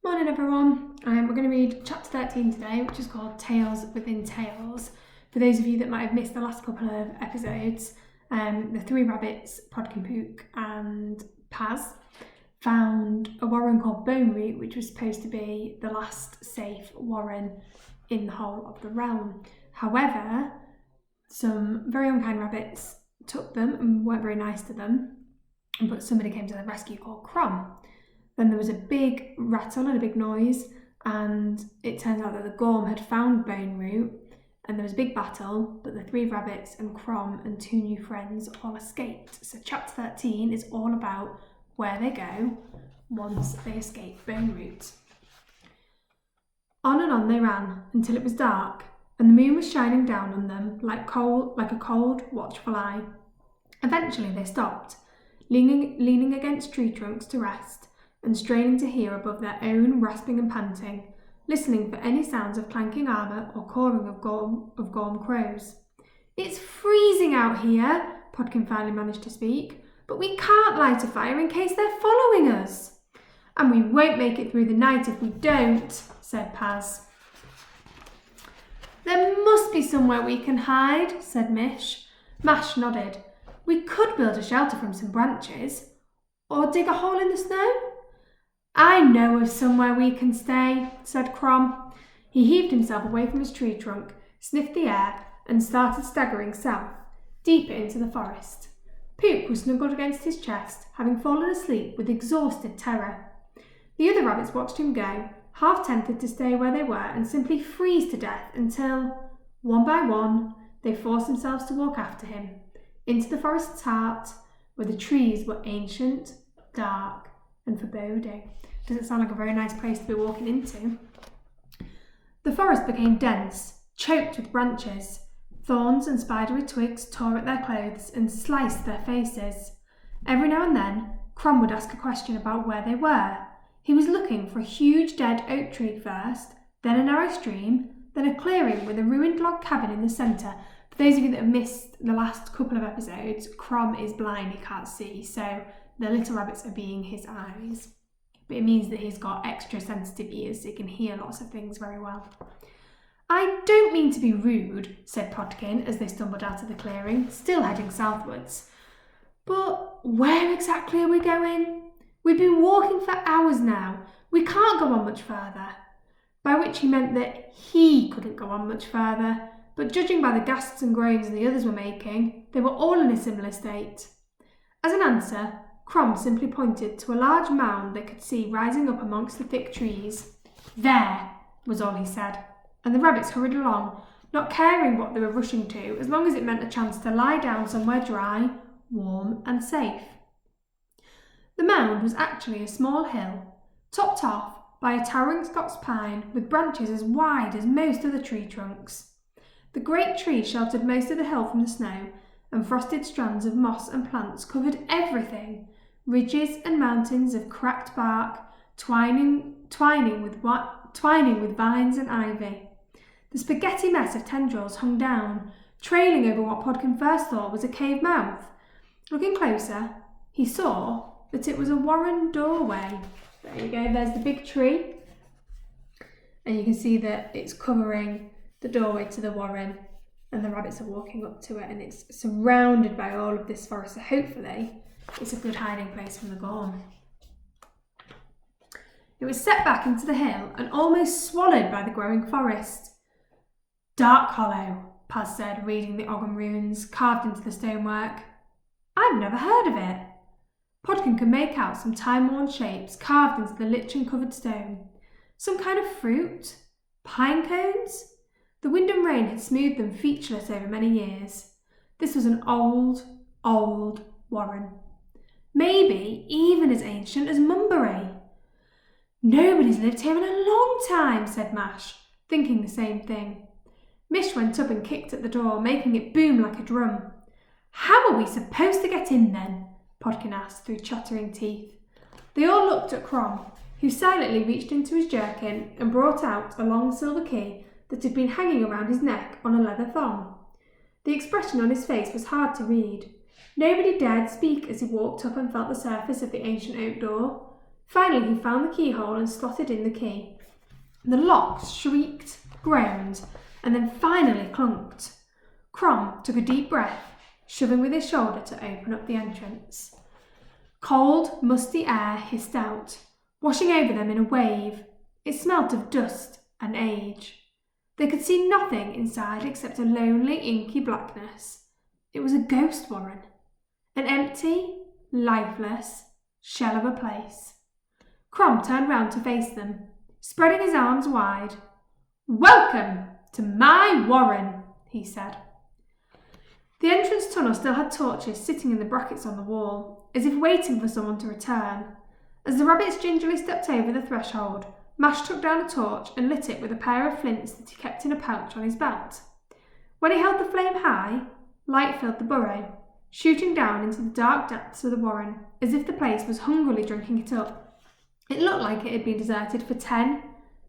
Morning everyone, we're going to read chapter 13 today, which is called Tales Within Tales. For those of you that might have missed the last couple of episodes, the three rabbits, Podkin, Pook and Paz, found a warren called Boneroot, which was supposed to be the last safe warren in the whole of the realm. However, some very unkind rabbits took them and weren't very nice to them, but somebody came to their rescue called Gorm. Then there was a big rattle and a big noise, and it turns out that the Gorm had found Boneroot, and there was a big battle, but the three rabbits and Gorm and two new friends all escaped. So chapter 13 is all about where they go once they escape Boneroot. On and on they ran until it was dark, and the moon was shining down on them like a cold, watchful eye. Eventually they stopped, leaning against tree trunks to rest, and straining to hear above their own rasping and panting, listening for any sounds of clanking armour or cawing of Gorm crows. "It's freezing out here," Podkin finally managed to speak, "but we can't light a fire in case they're following us." "And we won't make it through the night if we don't," said Paz. "There must be somewhere we can hide," said Mish. Mash nodded. "We could build a shelter from some branches, or dig a hole in the snow." "I know of somewhere we can stay," said Gorm. He heaved himself away from his tree trunk, sniffed the air, and started staggering south, deeper into the forest. Pook was snuggled against his chest, having fallen asleep with exhausted terror. The other rabbits watched him go, half tempted to stay where they were and simply freeze to death until, one by one, they forced themselves to walk after him, into the forest's heart, where the trees were ancient, dark, and foreboding. Doesn't sound like a very nice place to be walking into. The forest became dense, choked with branches. Thorns and spidery twigs tore at their clothes and sliced their faces. Every now and then, Gorm would ask a question about where they were. He was looking for a huge dead oak tree first, then a narrow stream, then a clearing with a ruined log cabin in the centre. For those of you that have missed the last couple of episodes, Gorm is blind, he can't see, so the little rabbits are being his eyes. But it means that he's got extra sensitive ears so he can hear lots of things very well. "I don't mean to be rude," said Podkin as they stumbled out of the clearing, still heading southwards. "But where exactly are we going? We've been walking for hours now. We can't go on much further." By which he meant that he couldn't go on much further, but judging by the gasps and groans the others were making, they were all in a similar state. As an answer, Gorm simply pointed to a large mound they could see rising up amongst the thick trees. "There," was all he said, and the rabbits hurried along, not caring what they were rushing to, as long as it meant a chance to lie down somewhere dry, warm and safe. The mound was actually a small hill, topped off by a towering Scots pine with branches as wide as most other tree trunks. The great tree sheltered most of the hill from the snow, and frosted strands of moss and plants covered everything. Ridges and mountains of cracked bark, twining with vines and ivy. The spaghetti mess of tendrils hung down, trailing over what Podkin first thought was a cave mouth. Looking closer, he saw that it was a warren doorway. There you go, there's the big tree. And you can see that it's covering the doorway to the warren, and the rabbits are walking up to it, and it's surrounded by all of this forest, so hopefully it's a good hiding place from the Gorm. It was set back into the hill and almost swallowed by the growing forest. "Dark Hollow," Paz said, reading the Ogham runes carved into the stonework. "I've never heard of it." Podkin could make out some time-worn shapes carved into the lichen-covered stone. Some kind of fruit? Pine cones? The wind and rain had smoothed them featureless over many years. This was an old warren. Maybe even as ancient as Mumbury. "Nobody's lived here in a long time," said Mash, thinking the same thing. Mish went up and kicked at the door, making it boom like a drum. "How are we supposed to get in then?" Podkin asked through chattering teeth. They all looked at Gorm, who silently reached into his jerkin and brought out a long silver key that had been hanging around his neck on a leather thong. The expression on his face was hard to read. Nobody dared speak as he walked up and felt the surface of the ancient oak door. Finally, he found the keyhole and slotted in the key. The lock shrieked, groaned, and then finally clunked. Crom took a deep breath, shoving with his shoulder to open up the entrance. Cold, musty air hissed out, washing over them in a wave. It smelt of dust and age. They could see nothing inside except a lonely, inky blackness. It was a ghost warren. An empty, lifeless shell of a place. Crom turned round to face them, spreading his arms wide. "Welcome to my warren," he said. The entrance tunnel still had torches sitting in the brackets on the wall, as if waiting for someone to return. As the rabbits gingerly stepped over the threshold, Mash took down a torch and lit it with a pair of flints that he kept in a pouch on his belt. When he held the flame high, light filled the burrow, shooting down into the dark depths of the warren, as if the place was hungrily drinking it up. It looked like it had been deserted for 10,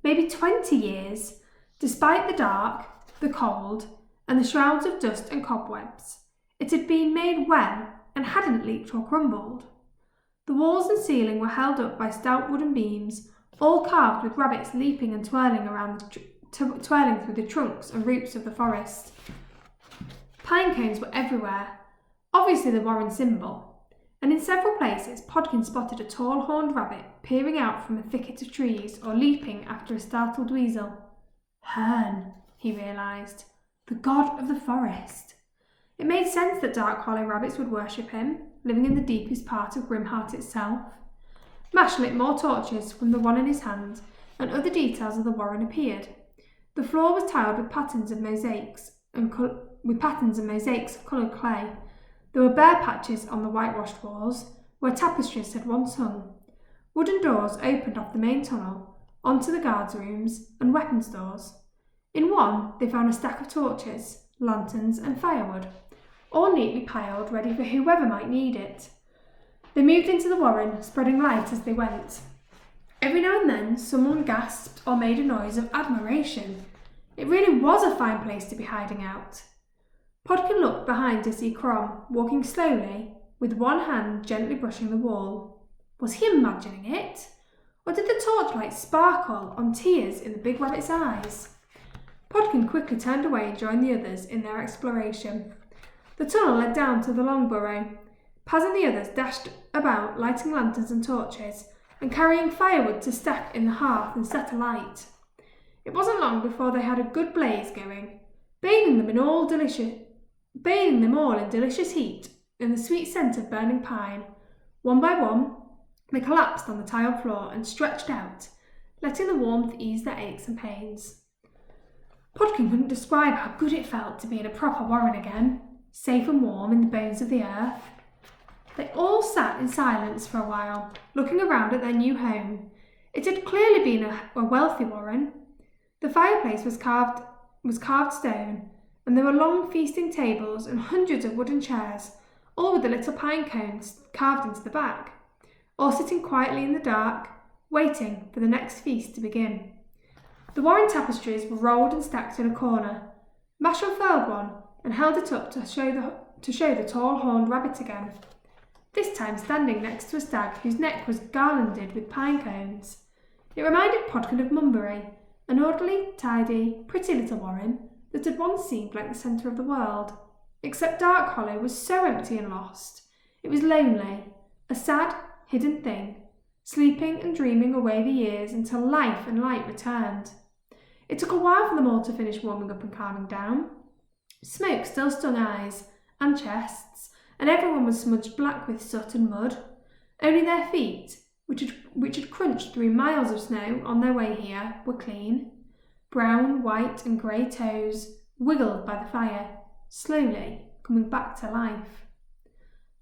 maybe 20 years, despite the dark, the cold, and the shrouds of dust and cobwebs. It had been made well and hadn't leaked or crumbled. The walls and ceiling were held up by stout wooden beams, all carved with rabbits leaping and twirling through the trunks and roots of the forest. Pine cones were everywhere, obviously the warren symbol, and in several places Podkin spotted a tall horned rabbit peering out from a thicket of trees or leaping after a startled weasel. Herne, he realised, the god of the forest. It made sense that Dark Hollow rabbits would worship him, living in the deepest part of Grimheart itself. Mash lit more torches from the one in his hand, and other details of the warren appeared. The floor was tiled with patterns and mosaics of coloured clay. There were bare patches on the whitewashed walls, where tapestries had once hung. Wooden doors opened off the main tunnel, onto the guards' rooms and weapon stores. In one, they found a stack of torches, lanterns and firewood, all neatly piled, ready for whoever might need it. They moved into the warren, spreading light as they went. Every now and then, someone gasped or made a noise of admiration. It really was a fine place to be hiding out. Podkin looked behind to see Crom, walking slowly, with one hand gently brushing the wall. Was he imagining it? Or did the torchlight sparkle on tears in the big rabbit's eyes? Podkin quickly turned away and joined the others in their exploration. The tunnel led down to the long burrow. Paz and the others dashed about, lighting lanterns and torches, and carrying firewood to stack in the hearth and set alight. It wasn't long before they had a good blaze going, bathing them all in delicious heat and the sweet scent of burning pine. One by one, they collapsed on the tiled floor and stretched out, letting the warmth ease their aches and pains. Podkin couldn't describe how good it felt to be in a proper warren again, safe and warm in the bones of the earth. They all sat in silence for a while, looking around at their new home. It had clearly been a wealthy warren. The fireplace was carved stone, and there were long feasting tables and hundreds of wooden chairs, all with the little pine cones carved into the back, all sitting quietly in the dark, waiting for the next feast to begin. The warren tapestries were rolled and stacked in a corner. Mash unfurled one and held it up to show the tall horned rabbit again, this time standing next to a stag whose neck was garlanded with pine cones. It reminded Podkin of Mumbury, an orderly, tidy, pretty little warren that had once seemed like the centre of the world. Except Dark Hollow was so empty and lost. It was lonely, a sad, hidden thing, sleeping and dreaming away the years until life and light returned. It took a while for them all to finish warming up and calming down. Smoke still stung eyes and chests, and everyone was smudged black with soot and mud. Only their feet, which had crunched through miles of snow on their way here, were clean. Brown, white and grey toes wiggled by the fire, slowly coming back to life.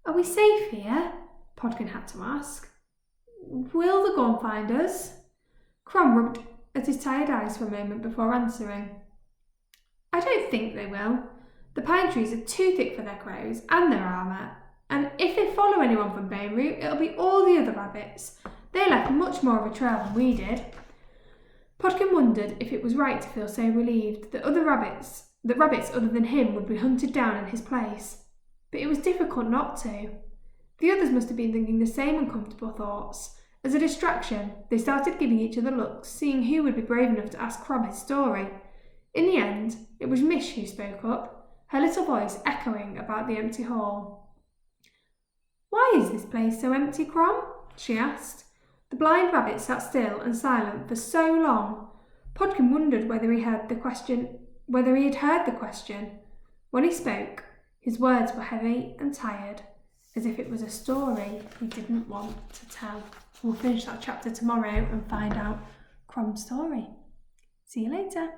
"Are we safe here?" Podkin had to ask. "Will the Gorm find us?" Crom rubbed at his tired eyes for a moment before answering. "I don't think they will. The pine trees are too thick for their crows and their armour, and if they follow anyone from Boneroot, it'll be all the other rabbits. They left much more of a trail than we did." Podkin wondered if it was right to feel so relieved that rabbits other than him would be hunted down in his place. But it was difficult not to. The others must have been thinking the same uncomfortable thoughts, As a distraction, they started giving each other looks, seeing who would be brave enough to ask Crom his story. In the end, it was Mish who spoke up, her little voice echoing about the empty hall. "Why is this place so empty, Crom?" she asked. The blind rabbit sat still and silent for so long. Podkin wondered whether he had heard the question. When he spoke, his words were heavy and tired, as if it was a story he didn't want to tell. We'll finish that chapter tomorrow and find out Crom's story. See you later.